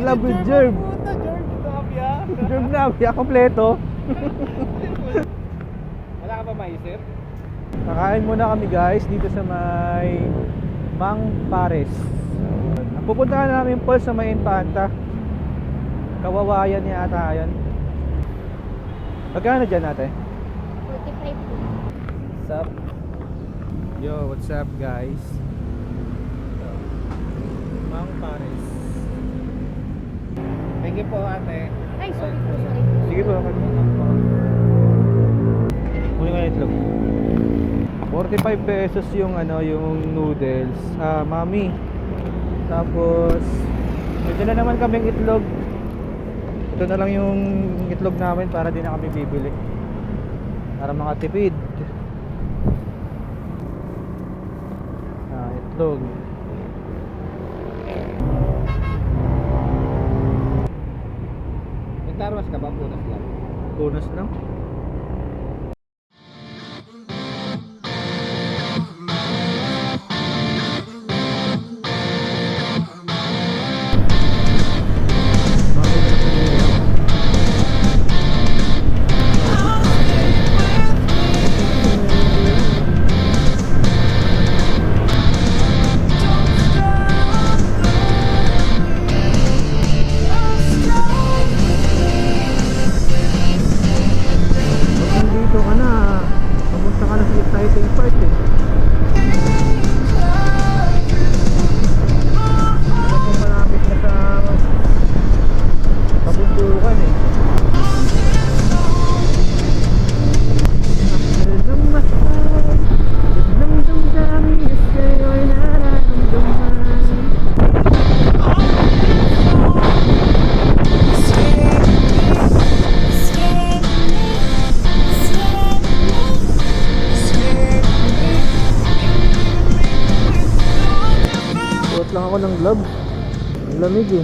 Collab with Jerv. Puta, Jerv Navia. Jerv Navia, kompleto. Wala ka ba maisip? Kakain muna kami guys dito sa may Mang Pares. Ang pupuntahan namin po sa may Infanta. Kawawayan yata yun. Magkano dyan ate? 45 po. What's up? Yo, what's up guys? Mang Pares. Thank you po ate. Ay, sorry po, sorry. Sige po, muli nga itlog. 45 pesos yung yung noodles. Mami. Tapos may dala naman kaming itlog. Ito na lang yung itlog namin para di na kami bibili. Para makatipid. Itlog. Nagtarwas ka ba? Punas lang. Bonus lang. Dito ka na. Papunta ka na sa exciting part eh. Ano pa malapit na sa kabundukan eh. Suot lang ako ng gloves. Ang lamig eh.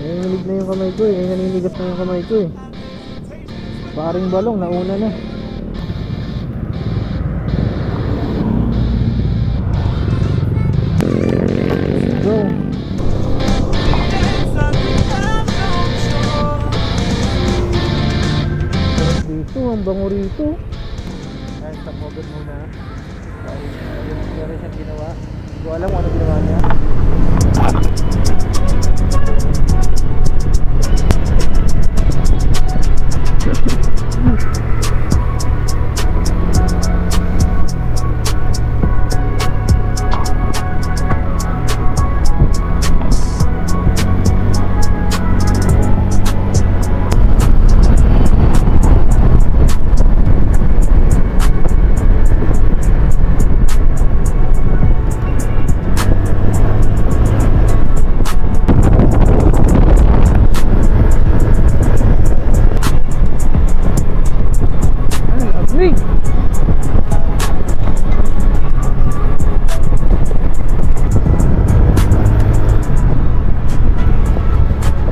Naninilig na yung kamay ko eh. Naninigas na yung kamay ko eh. Paring balong, nauna na. Let's go. Dito, ang bango rito. Guys, stop over muna. Dahil meron siyang ginawa. Hindi ko alam kung ano ginawa niya.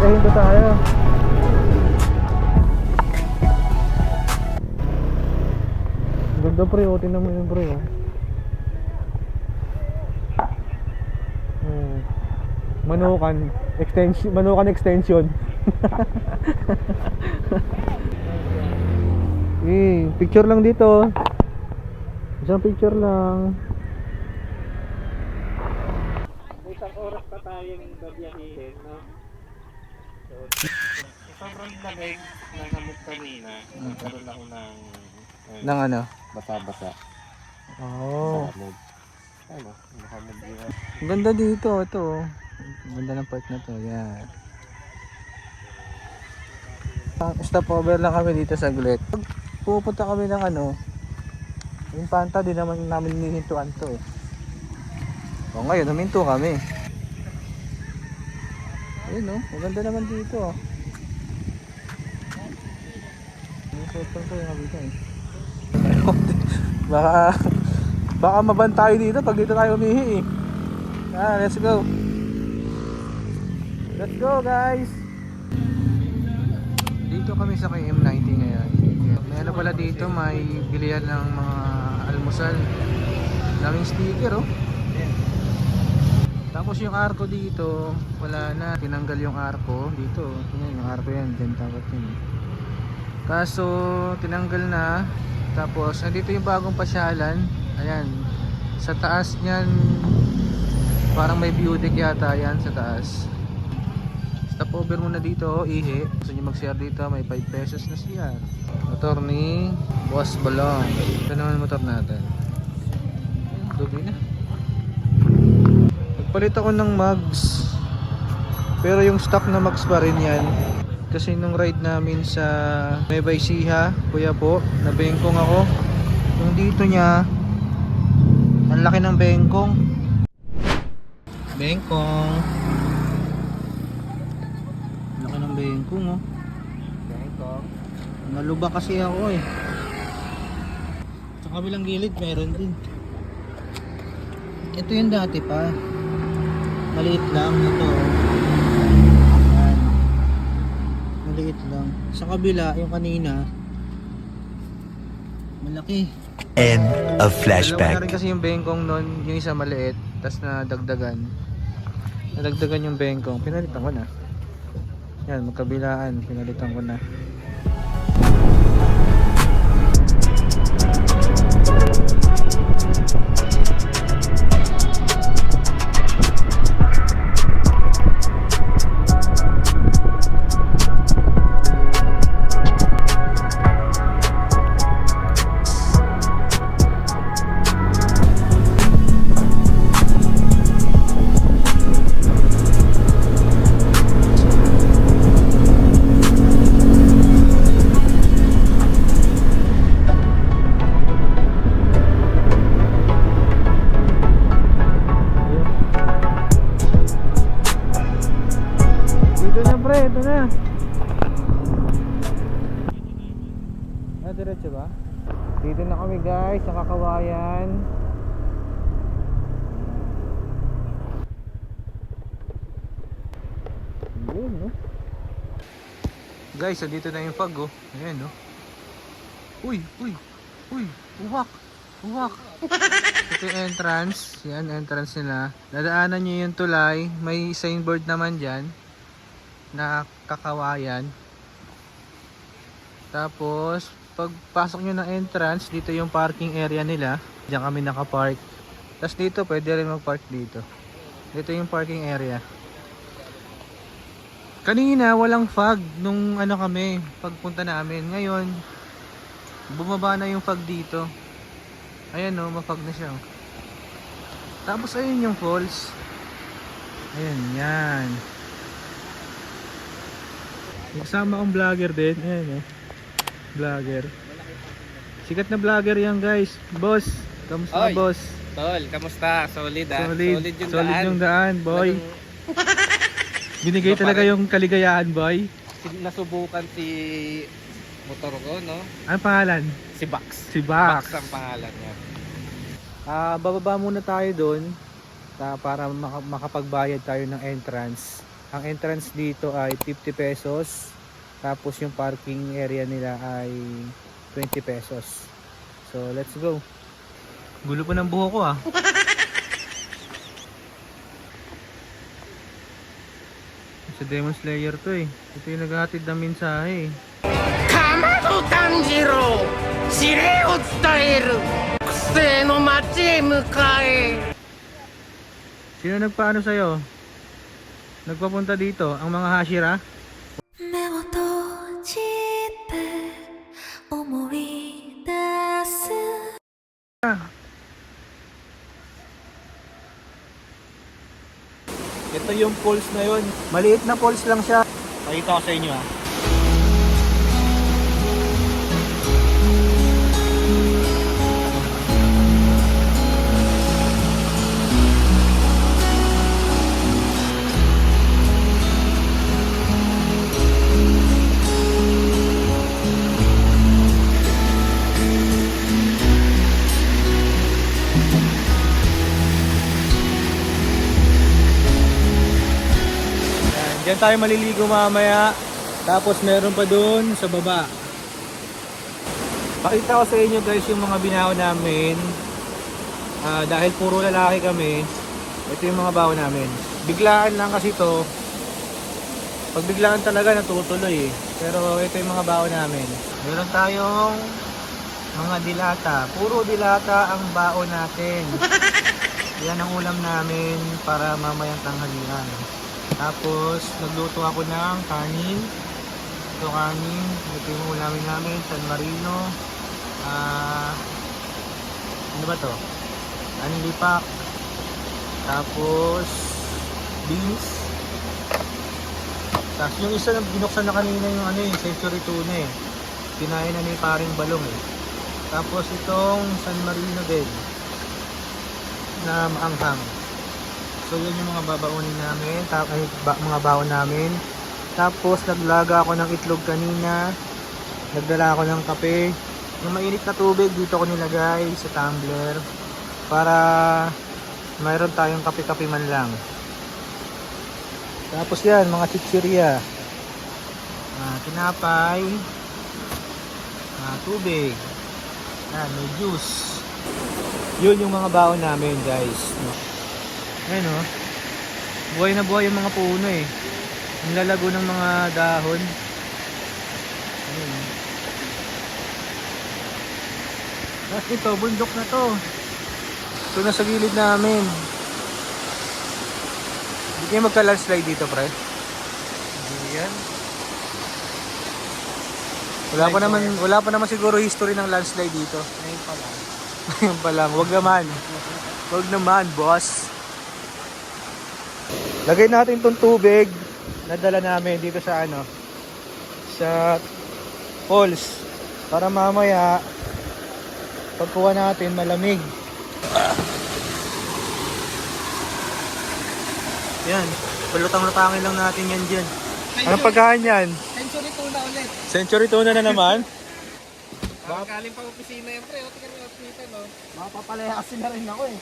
Hinto tayo. Ganda pre, o tinan mo yun pre oh. Manukan extension, Manukan extension. Picture lang dito. Isang picture lang. Isang oras pa tayong babiyahin, no? So, sobrang lamig na hamog kanina. Nagkaroon ako Ng ano? basa-basa. Oh. Hamog. Ano? Mahamog yun. Ang ganda dito, ito. Ang ganda ng part na to, yan. Stop over lang kami dito sa saglit. Pag pupunta kami ng Infanta, di naman namin nihintuan to eh. O ngayon, huminto kami. Ayun oh, maganda naman dito oh. Yung cellphone ko yung kabita eh. Baka maban tayo dito pag dito tayo umihi eh. Let's go. Let's go guys. Dito kami sa kay M90 ngayon. May ano pala dito, may bilihan ng mga almusal. Daming sticker oh. Tapos yung arko dito, wala na, tinanggal yung arko dito. Tingnan yung arko yan, dyan dapat yun. Kaso tinanggal na. Tapos nandito yung bagong pasyalan. Ayan, sa taas niyan parang may view deck yata yan sa taas. Stop over muna dito, ihi. Gusto nyo mag-share dito, may 5 pesos na siya. Motor ni Boss Balong. Ito naman motor natin. Dugi na. Nagpalit ako ng mugs. Pero yung stock na mugs pa rin yan. Kasi nung ride namin sa Nueva Ecija, kuya po, na bengkong ako. Yung dito niya, ang laki ng bengkong. Bengkong. Laki ng bengkong, oh. Bangkok. Naluba kasi ako eh. Sa kabilang gilid meron din. Ito yung dati pa. Maliit lang ito. Ayan. Maliit lang. Sa kabila yung kanina malaki. End of Dalawa flashback. na rin kasi yung bengkong nun. Yung isa maliit, tas nadagdagan yung bengkong. Pinalitan ko na. Yan, magkabilaan. Pinalitan ko na. Dito na pre, ito na. Diretso ba? Dito na kami guys, sa Kakawayan. Yun, no? Guys, dito na yung fog, oh. Ayan, no? Uy, uy, uy, uwak, uwak. Ito yung entrance. Yan, entrance nila. Dadaanan nyo yung tulay. May signboard naman dyan na Kakawayan. Tapos pagpasok nyo ng entrance, dito yung parking area nila. Diyan kami nakapark. Tapos dito pwede rin magpark dito. Dito yung parking area. Kanina walang fog nung ano kami pagpunta namin. Ngayon bumaba na yung fog dito. Ayan, oh, mafog na siya, oh. Tapos ayun yung falls. Ayan, yan. Kasama akong vlogger din. Ayan, oh. Vlogger. Sikat na vlogger yan guys. Boss, kamusta Oy. boss? Tol, kamusta? Solid ah. Solid yung daan boy. Binigay talaga yung kaligayahan boy. Nasubukan si motor ko, no? Ano pangalan? Si Bax. Si Bax. Bax ang pangalan niya. Bababa muna tayo doon para makapagbayad tayo ng entrance. Ang entrance dito ay 50 pesos. Tapos yung parking area nila ay 20 pesos. So let's go. Gulo pa ng buho ko ah. Sa Demon Slayer to eh. Ito yung naghahatid ng mensahe eh. Kamado Tanjiro! Sire o tsutaeru! Kusei no machi e mukae! Sino nagpaano sa'yo? Nagpapunta dito? Ang mga hashira? 目を閉じて思い出す Ito yung falls na yun. Maliit na falls lang siya. Pakita ko sa inyo ah. Diyan tayo maliligo mamaya. Tapos meron pa doon sa baba. Pakita ko sa inyo guys yung mga binaon namin. Dahil puro lalaki kami, Ito yung mga baon namin. Biglaan lang kasi to. Pag biglaan talaga natutuloy eh. Pero ito yung mga baon namin. Meron tayong mga dilata. Puro dilata ang baon natin. Yan ang ulam namin para mamayang tanghalian. Tapos nagluto ako ng kanin. Ito kanin. Ito yung ulamin namin. San Marino. Ano ba to? Kanin lipak. Tapos beans. Tapos yung isa na binuksan na kanina yung ano yung century tuna eh. Kinain na ni paring balong eh. Tapos itong San Marino din na maanghang. So yun yung mga babaunin namin, mga baon namin. Tapos naglaga ako ng itlog kanina. Nagdala ako ng kape. Yung mainit na tubig dito ko nilagay sa tumbler para mayroon tayong kape-kape man lang. Tapos yan, mga chichirya. Tinapay. Tubig. Yan, may juice. Yun yung mga baon namin guys. Ayan o. Buhay na buhay yung mga puno eh. Ang lalago ng mga dahon. Ayan. Tapos ito, bundok na to. Ito na sa gilid namin. Hindi kayo magka-landslide dito, pre? Hindi yan. Wala pa naman siguro history ng landslide dito. Ngayon pa lang. Ngayon pa lang. Wag naman. Wag naman, boss. Lagay natin tong tubig na dala namin dito sa ano, sa falls para mamaya pagkuha natin malamig. Yan, palutang-lutangin lang natin yan dyan. Anong pagkain yan? Century tuna ulit. Century tuna na naman? Galing pa opisina yan, pre. O, tingnan mo yung opisina, no? Mapapalayasin na rin ako eh.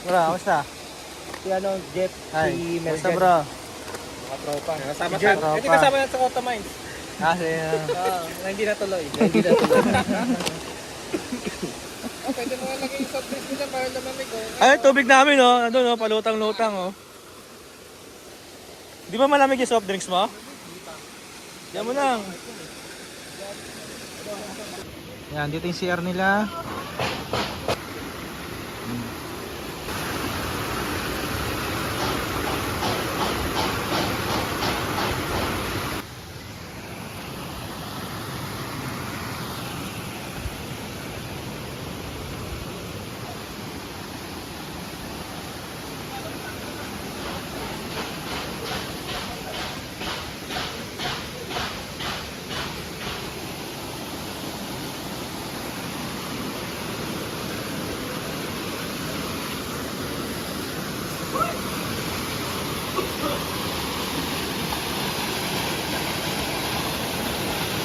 Bro, kamusta? Si ano, Jeff, Ay, si kamusta Melgen. bro? Mga tropa. Kasama Jeff, sa... tropa. Hindi kasama yan sa Cota Mines. Na hindi natuloy. Pwede mo nga lagay yung soft drinks nila para lamamig, oh. Ay, tubig namin oh. Nandun oh, palutang-lutang oh. Di ba malamig yung soft drinks mo? Diyan mo lang. Yan, dito yung CR nila.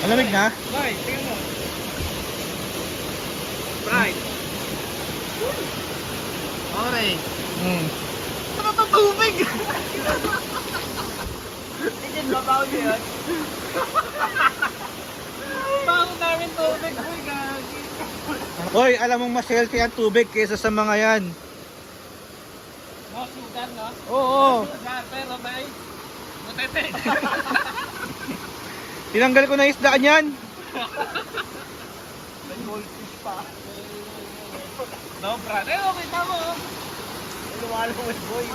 Malamig na? Boy, tingnan mo. Bright. Orange. Ano to tubig? Hindi babaw niya yan. Bago namin tubig. Uy, gagi. Hoy, alam mong mas healthy ang tubig kaysa sa mga yan. No sugar, no? Oo. Sugar, pero may butete. Tinanggal ko na isda niyan. May goldfish pa. No, brad. Eh, okay, tama. Lumalawin, boy.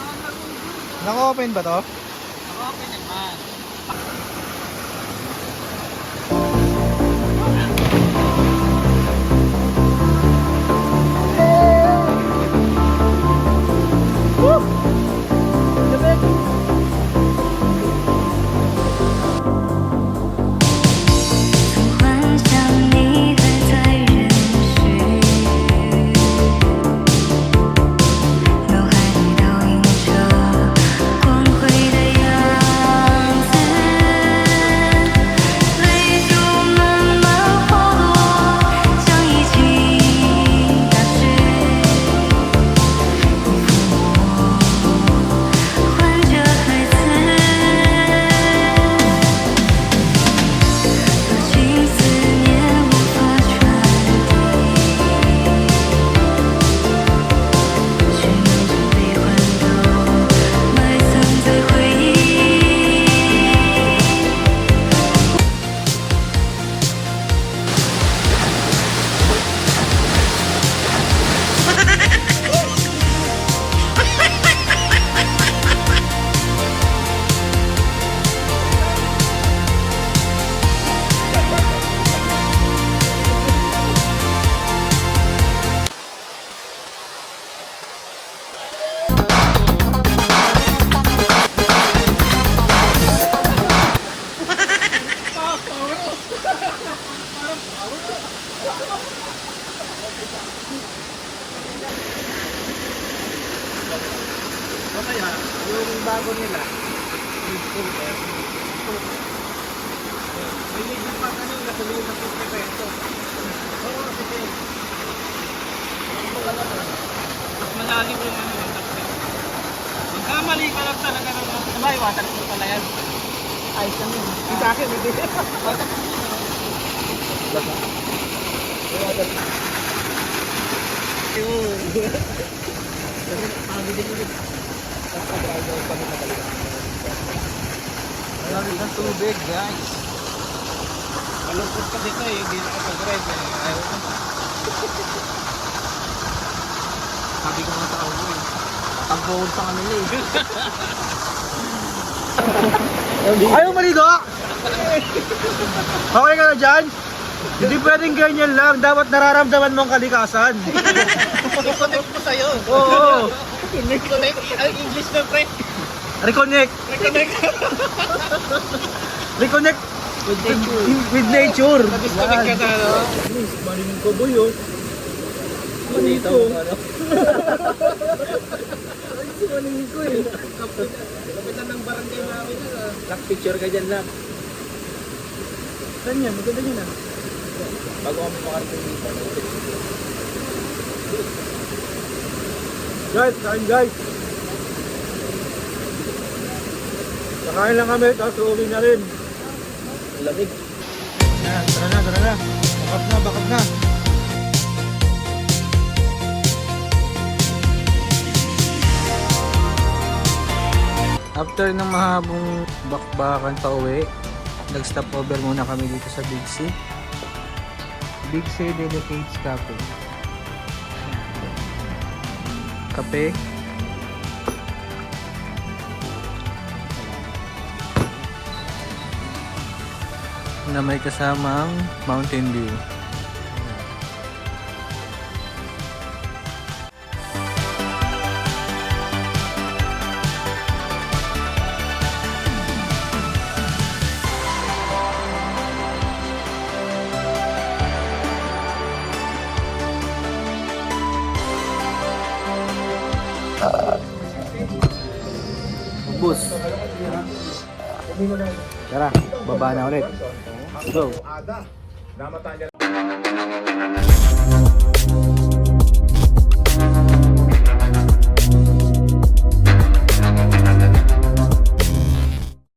Naka-open ba to? Okay naman. Mamaya, yung bago nila, yung filter, may libre pa ano, gasolina ng 50 pesos. Oo, kasi mas malalim yung ano yung takip. Magkamali ka lang talaga ng sabay, water mo pala yan. Ayos lang yun. Yung sa akin, hindi. Malamig ng tubig, guys. Malungkot ka dito eh, hindi nakapag-drive eh. Ayaw ko. Sabi ko nga sa ako eh. Pag-gold sa kanila eh. Ayaw maligo! Okay ka na dyan? Hindi pwedeng ganyan lang. Dapat nararamdaman mo ang kalikasan. Connect ko sa'yo. Oo. Connect. Ang English na pre. Reconnect. Reconnect. Reconnect with nature. Disconnect ka na, no? Mariming ko boy oh. Manito mo, ano? Mariming ko eh. Kapitan ng barangay namin na. Last picture ka dyan lang. Saan yan? Maganda yun ah. Bago kami makarating dito. Guys, kain guys. Kakain lang kami, tapos uuwi na rin. Lamig. Yan, tara na, tara na. Bakat na. After ng mahabong bakbakan pa uwi, nag-stop over muna kami dito sa Big C. Big C Delicates Cafe. Kape. Na may kasamang Mountain View. Bus. Tara, baba na ulit. Let's go.